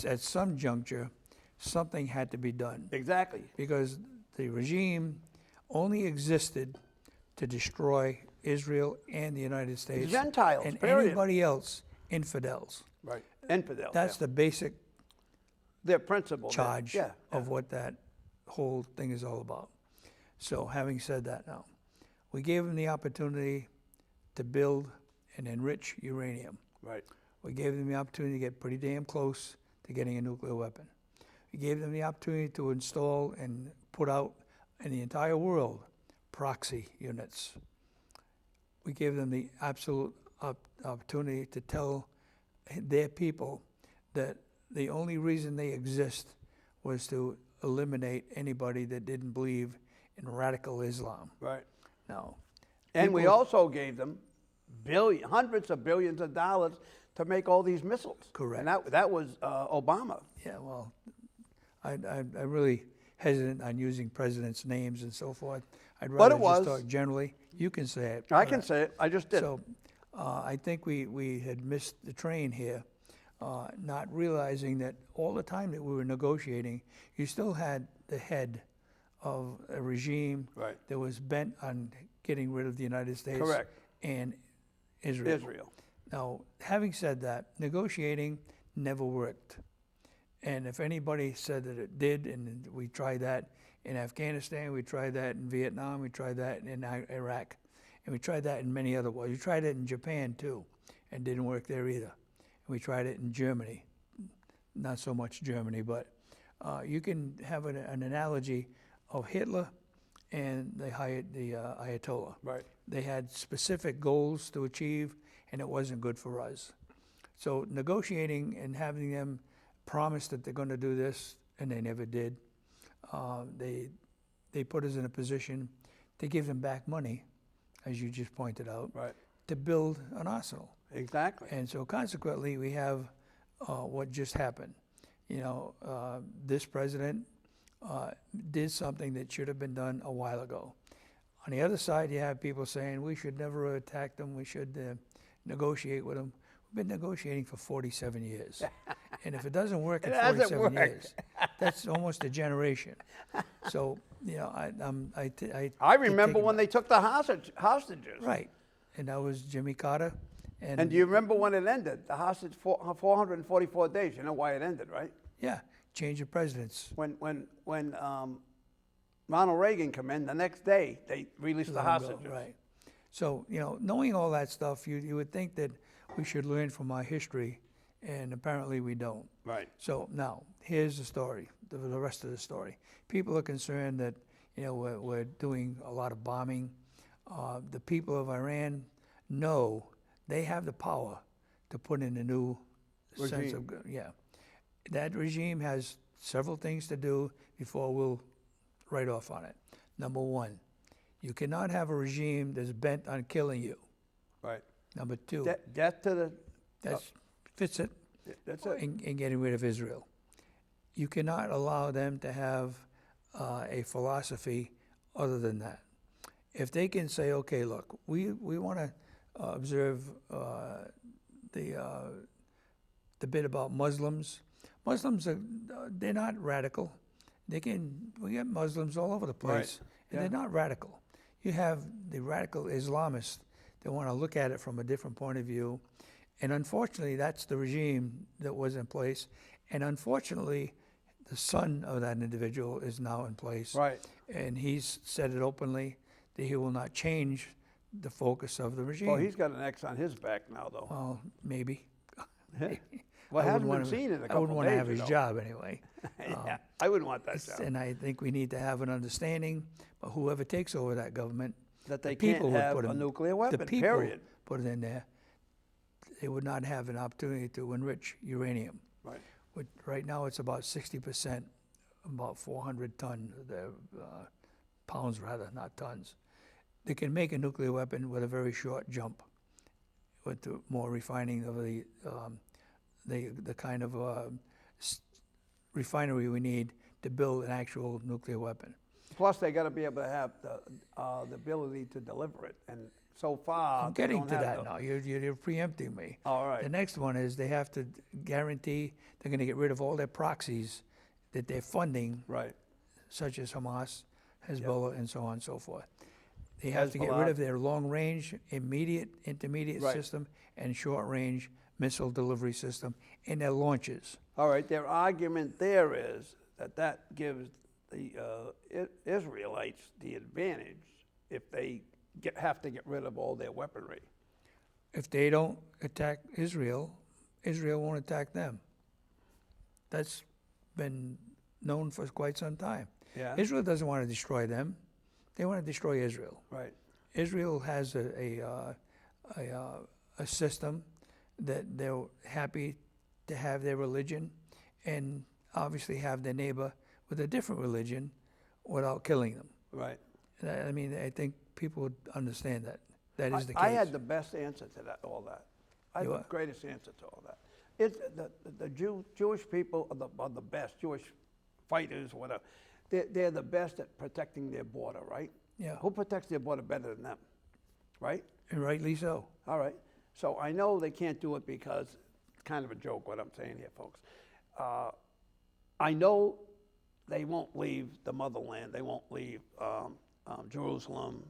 at some juncture, something had to be done Exactly. because the regime only existed to destroy Israel and the United States Gentiles, and period. anybody else, infidels. Right. Infidel. That's the basic their principle. charge Yeah. of what that whole thing is all about. So having said that now, we gave them the opportunity to build and enrich uranium. Right. We gave them the opportunity to get pretty damn close to getting a nuclear weapon. We gave them the opportunity to install and put out in the entire world proxy units. We gave them the absolute opportunity to tell their people that the only reason they exist was to eliminate anybody that didn't believe in radical Islam. Right. Now, And we people- also gave them hundreds of billions of dollars to make all these missiles. Correct. And that was Obama. yeah, well, I'm really hesitant on using presidents' names and so forth. I'd But rather it was. just talk generally. You can say it. I but can say it. I just did. So I think we had missed the train here, not realizing that all the time that we were negotiating, you still had the head of a regime Right. that was bent on getting rid of the United States Correct. and Israel. Israel. Now, having said that, negotiating never worked. And if anybody said that it did, and we tried that in Afghanistan, we tried that in Vietnam, we tried that in Iraq, and we tried that in many other wars. We tried it in Japan too, and didn't work there either. And we tried it in Germany, not so much Germany, but you can have an analogy of Hitler and the Ayatollah. Right. They had specific goals to achieve, and it wasn't good for us. So negotiating and having them promise that they're going to do this, and they never did. They put us in a position to give them back money, as you just pointed out, Right. to build an arsenal. Exactly. And so consequently, we have what just happened. This president did something that should have been done a while ago. On the other side, you have people saying we should never attack them, we should negotiate with them. We've been negotiating for 47 years. And if it doesn't work in It hasn't 47 worked. years, that's almost a generation. So, I remember when they took the hostages. Right. And that was Jimmy Carter. And do you remember when it ended? The hostage, 444 days. You know why it ended, right? Yeah, change of presidents. When Ronald Reagan came in, the next day they released the Let 'em go, hostages. Right. So, knowing all that stuff, you would think that we should learn from our history, and apparently we don't. Right. So now, here's the story, the rest of the story. People are concerned that, we're doing a lot of bombing. The people of Iran know they have the power to put in a new sense of, That regime has several things to do before we'll write off on it. Number one, you cannot have a regime that's bent on killing you. Right. Number two, Death to the. that fits it That's it. in getting rid of Israel. You cannot allow them to have a philosophy other than that. If they can say, okay, look, we want to observe the bit about Muslims. Muslims they're not radical. We get Muslims all over the place, Right. and they're not radical. You have the radical Islamists that want to look at it from a different point of view. And unfortunately, that's the regime that was in place. And unfortunately, the son of that individual is now in place. Right. And he's said it openly that he will not change the focus of the regime. Well, he's got an X on his back now, though. Well, maybe. Well, it I hasn't wouldn't been seen in a I couple wouldn't of want to days, have his job anyway. Yeah, I wouldn't want that job. And I think we need to have an understanding, but whoever takes over that government, That they the people can't who have put a him, nuclear the weapon, people period. put it in there. they would not have an opportunity to enrich uranium. Right. Right now, it's about 60%, about 400 pounds rather, not tons. They can make a nuclear weapon with a very short jump, with the more refining of the kind of refinery we need to build an actual nuclear weapon. Plus, they got to be able to have the ability to deliver it. And so far, I'm they getting don't to have that now. You're preempting me. All right. The next one is they have to guarantee they're going to get rid of all their proxies that they're funding, Right. such as Hamas, Hezbollah, and so on and so forth. They have to get rid Hezbollah. of their long-range, immediate, intermediate Right. system and short-range missile delivery system and their launches. All right. Their argument there is that gives the Israelites the advantage if they have to get rid of all their weaponry. If they don't attack Israel, Israel won't attack them. That's been known for quite some time. Yeah. Israel doesn't want to destroy them. They want to destroy Israel. Right. Israel has a system that they're happy to have their religion and obviously have their neighbor with a different religion without killing them. Right. I mean, I think people would understand that. That is the case. I had the best answer to that. All that. I had You the what? greatest answer to all that. It's the Jewish people are the best. Jewish fighters, whatever. They're the best at protecting their border, right? Yeah. Who protects their border better than them, right? And rightly so. All right. So I know they can't do it because it's kind of a joke what I'm saying here, folks. I know they won't leave the motherland. They won't leave Jerusalem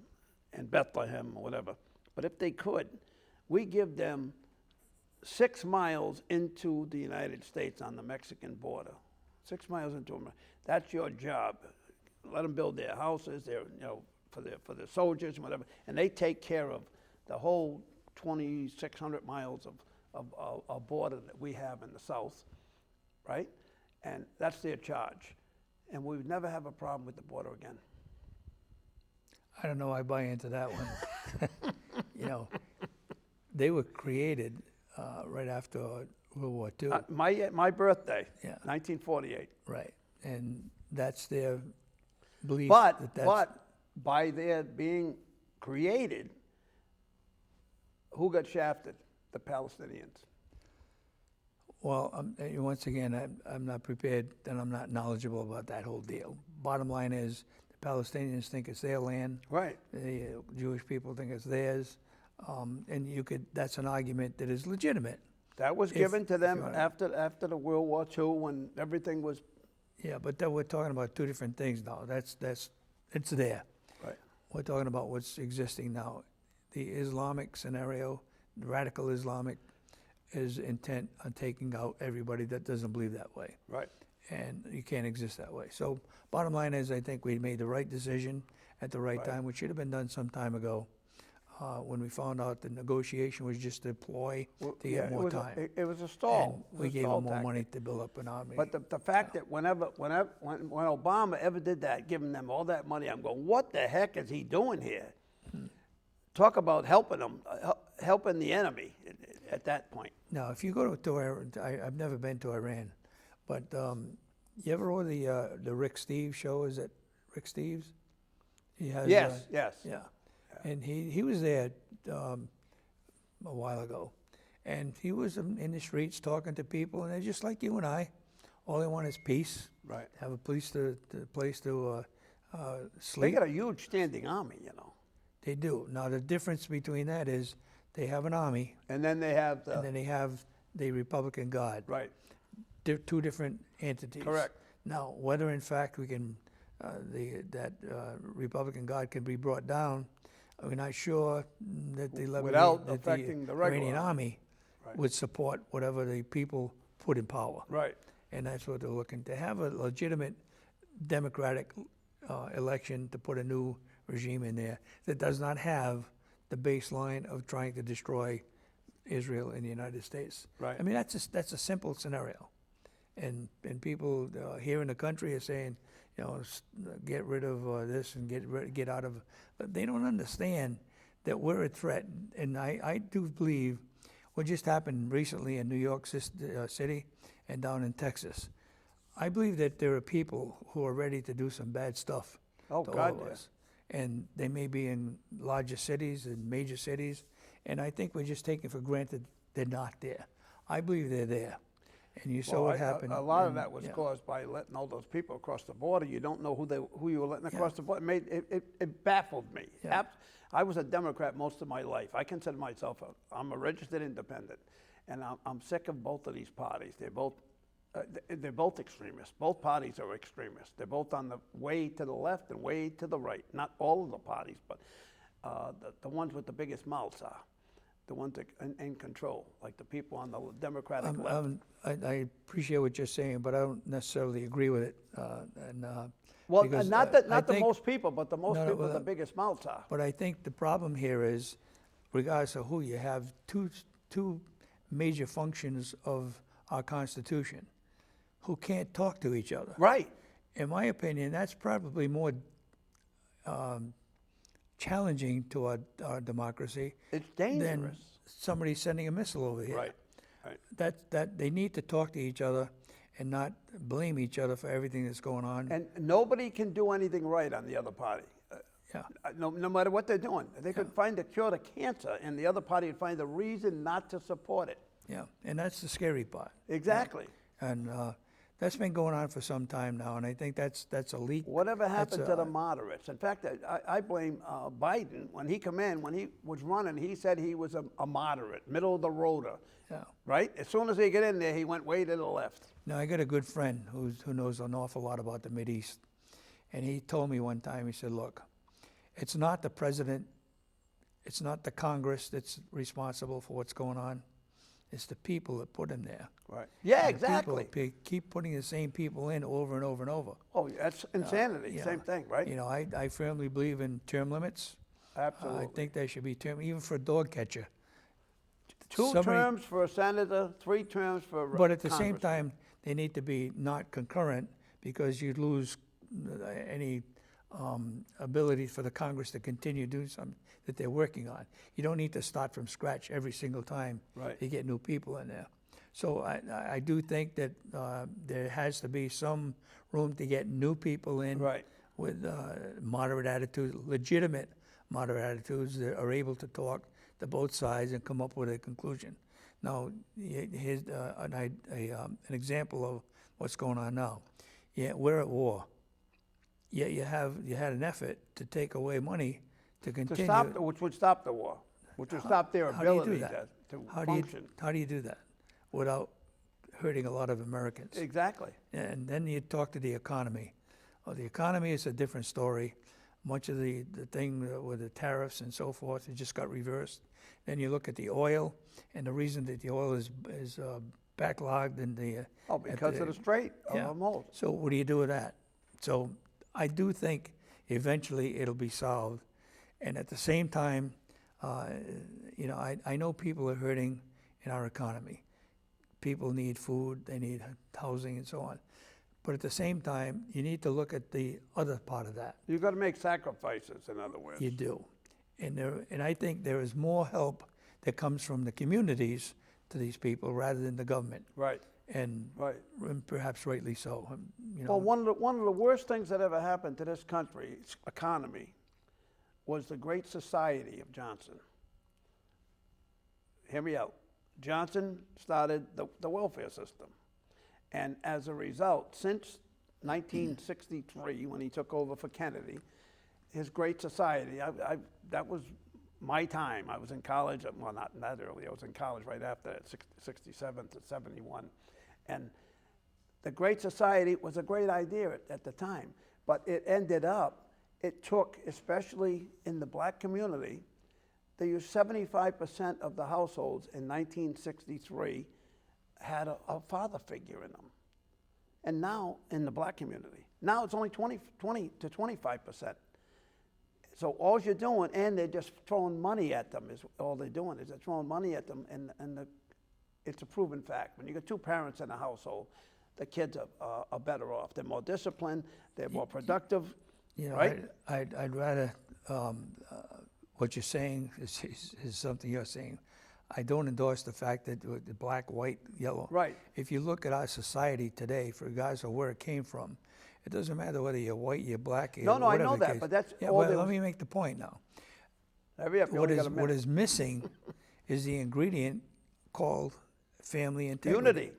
and Bethlehem or whatever. But if they could, we give them 6 miles into the United States on the Mexican border. 6 miles into them. That's your job. Let them build their houses, for the soldiers and whatever, and they take care of the whole 2,600 miles of border that we have in the south, right? And that's their charge. And we would never have a problem with the border again. I don't know. I buy into that one. They were created right after World War II. My birthday, Yeah. 1948. Right. And that's their belief. But that's, by their being created, who got shafted? The Palestinians. Well, once again, I'm not prepared and I'm not knowledgeable about that whole deal. Bottom line is the Palestinians think it's their land. Right. The Jewish people think it's theirs. And that's an argument that is legitimate. That was given to them wanna- after the World War II when everything was. Yeah, but we're talking about two different things now. It's there. Right. We're talking about what's existing now. The Islamic scenario, the radical Islamic, is intent on taking out everybody that doesn't believe that way. Right. And you can't exist that way. So bottom line is I think we made the right decision at the right time, which should have been done some time ago. When we found out the negotiation was just a ploy to get more time. It was a stall. And we gave them more money to build up an army. But the fact that when Obama ever did that, giving them all that money, I'm going, what the heck is he doing here? Talk about helping them, helping the enemy at that point. Now, if you go to Iran, I've never been to Iran, but you ever know the Rick Steves show? Is it Rick Steves? He has. Yes. Yeah. And he was there a while ago, and he was in the streets talking to people, and they're just like you and I. All they want is peace. Right. Have a place to They sleep. got a huge standing army, They do. Now the difference between that is they have an army, And then they have and then they have the Republican Guard. right. They're two different entities. Correct. Now, whether in fact we can, that Republican Guard can be brought down, we're not sure that Without that affecting the Iranian regular army Right. would support whatever the people put in power. Right. And that's what they're looking to have, a legitimate democratic election to put a new regime in there that does not have the baseline of trying to destroy Israel and the United States. Right. I mean, that's a simple scenario. And people here in the country are saying, get rid of this and get out of, but they don't understand that we're a threat. And I do believe what just happened recently in New York City and down in Texas. I believe that there are people who are ready to do some bad stuff Oh, to God, all of yeah. us. And they may be in larger cities and major cities, and I think we're just taking for granted they're not there. I believe they're there. And you saw Well, what happened. a lot of and, that was yeah. caused by letting all those people across the border. You don't know who you were letting Yeah. across the border. It baffled me. Yeah. I was a Democrat most of my life. I consider myself I'm a registered independent, and I'm sick of both of these parties. They're both extremists. Both parties are extremists. They're both on the way to the left and way to the right. Not all of the parties, but the ones with the biggest mouths are the ones that in control, like the people on the Democratic left. I appreciate what you're saying, but I don't necessarily agree with it. Well, because, not I the think- most people, but the most No, no, people well, with the biggest mouths are. But I think the problem here is, regardless of who you have, two major functions of our Constitution who can't talk to each other. Right. In my opinion, that's probably more challenging to our democracy It's than dangerous. somebody sending a missile over here. Right. Right. That they need to talk to each other and not blame each other for everything that's going on. And nobody can do anything right on the other party. Yeah. No matter what they're doing. They could find a cure to cancer, and the other party would find a reason not to support it. Yeah, and that's the scary part. Exactly. And that's been going on for some time now, and I think that's a leak. Whatever happened That's, to the moderates? In fact, I blame Biden. When he came in, when he was running, he said he was a moderate, middle of the roader. Yeah. Right? As soon as he got in there, he went way to the left. Now, I got a good friend who knows an awful lot about the Mideast, and he told me one time, he said, look, it's not the president, it's not the Congress that's responsible for what's going on. It's the people that put him there. Right. Yeah, And the people exactly. keep putting the same people in over and over and over. Oh, that's insanity. Yeah. Same thing, right? You know, I firmly believe in term limits. Absolutely. I think there should be term, even for a dog catcher. Two somebody- terms for a senator, 3 terms for a But at the same congressman. time, they need to be not concurrent, because you'd lose any ability for the Congress to continue doing something that they're working on. You don't need to start from scratch every single time Right. you get new people in there. So I do think that there has to be some room to get new people in Right. with moderate attitudes, legitimate moderate attitudes that are able to talk to both sides and come up with a conclusion. Now, here's an example of what's going on now. Yeah, we're at war. Yet you had an effort to take away money to continue. Which would stop the war, which would stop their How do you do ability that? to How function. do you do that without hurting a lot of Americans? Exactly. And then you talk to the economy. Well, the economy is a different story. Much of the thing with the tariffs and so forth, it just got reversed. Then you look at the oil, and the reason that the oil is backlogged in the Because of the Strait of Hormuz. So what do you do with that? So I do think eventually it'll be solved, and at the same time, I know people are hurting in our economy. People need food, they need housing, and so on. But at the same time, you need to look at the other part of that. You've got to make sacrifices, in other words. You do. And I think there is more help that comes from the communities to these people rather than the government. Right. And perhaps rightly so. Well, one of the worst things that ever happened to this country's economy was the Great Society of Johnson. Hear me out. Johnson started the welfare system. And as a result, since 1963, when he took over for Kennedy, his Great Society, that was my time. I was in college, well, not that early. I was in college right after that, 67 to 71. And the Great Society was a great idea at the time, but it took, especially in the black community, they used 75% of the households in 1963 had a father figure in them. And now, in the black community, now it's only 20 to 25%. So all you're doing, and they're just throwing money at them, is all they're doing, is they're throwing money at them, and it's a proven fact. When you got 2 parents in a household, the kids are better off. They're more disciplined, they're more productive, right? I'd rather, what you're saying is something you're saying. I don't endorse the fact that the black, white, yellow. Right. If you look at our society today, regardless of where it came from, it doesn't matter whether you're white, you're black, No, I whatever know the that, case. but that's yeah. all Well, there let was- me make the point now. Hurry up, you What only got a is minute. missing is the ingredient called family integrity. Unity.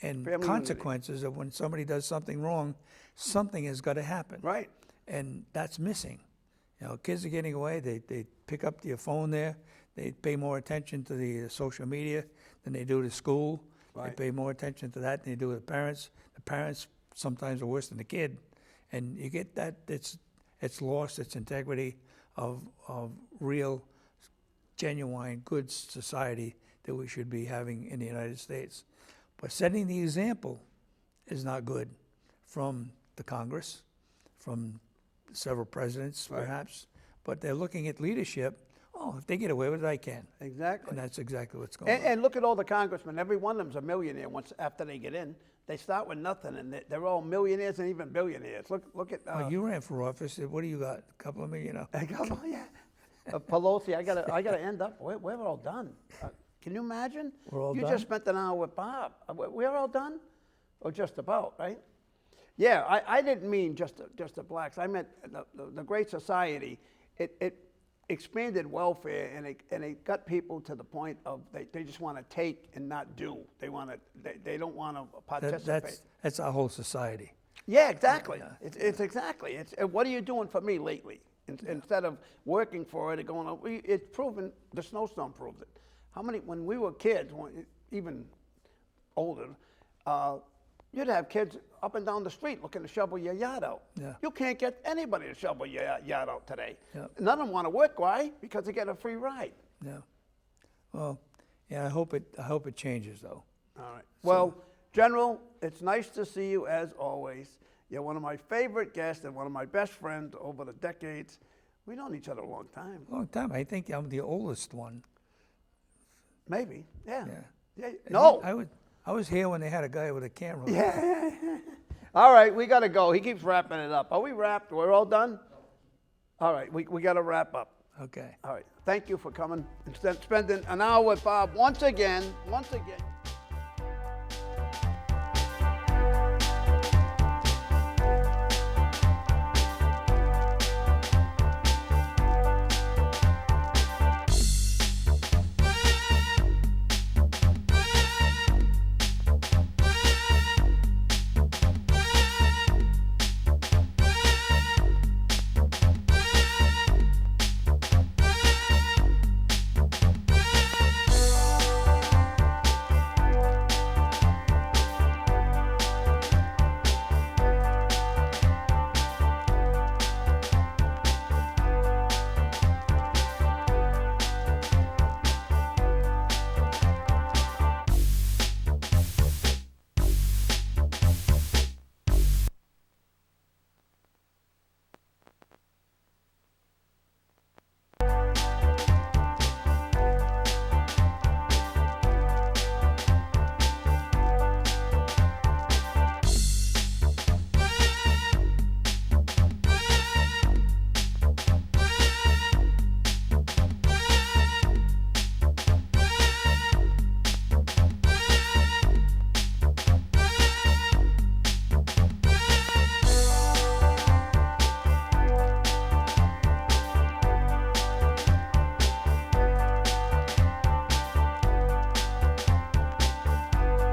And Family consequences of when somebody does something wrong, something has got to happen. Right. And that's missing. You know, kids are getting away. They pick up your phone there. They pay more attention to the social media than they do to school. Right. They pay more attention to that than they do to the parents. The parents sometimes are worse than the kid. And you get that, it's lost its integrity of real, genuine, good society that we should be having in the United States. But setting the example is not good from the Congress, from several presidents Right. perhaps, but they're looking at leadership. Oh, if they get away with it, I can. Exactly. And that's exactly what's going on. And look at all the congressmen. Every one of them's a millionaire once after they get in. They start with nothing, and they're all millionaires and even billionaires. Look at Oh, you ran for office. What do you got? A couple of million? yeah. Pelosi. I gotta end up. We're all done. Can you imagine? We're all you done? just spent an hour with Bob. We're all done, or just about, right? Yeah. I didn't mean just the blacks. I meant the Great Society. It expanded welfare, and it got people to the point of they just want to take and not do. They don't want to participate. That's our whole society. Yeah, exactly. Yeah. It's exactly. What are you doing for me lately? Instead of working for it and going, it's proven, the snowstorm proved it. How many, when we were kids, even older, you'd have kids up and down the street looking to shovel your yard out. Yeah. You can't get anybody to shovel your yard out today. Yeah. None of them want to work. Why? Because they get a free ride. Yeah. Well, yeah. I hope it changes though. All right. Well, General, it's nice to see you as always. You're one of my favorite guests and one of my best friends over the decades. We've known each other a long time. Long time. I think I'm the oldest one. Maybe. Yeah. Yeah. No. I was here when they had a guy with a camera. Yeah. All right, we got to go. He keeps wrapping it up. Are we wrapped? We're all done? All right, we got to wrap up. Okay. All right. Thank you for coming and spending an hour with Bob once again.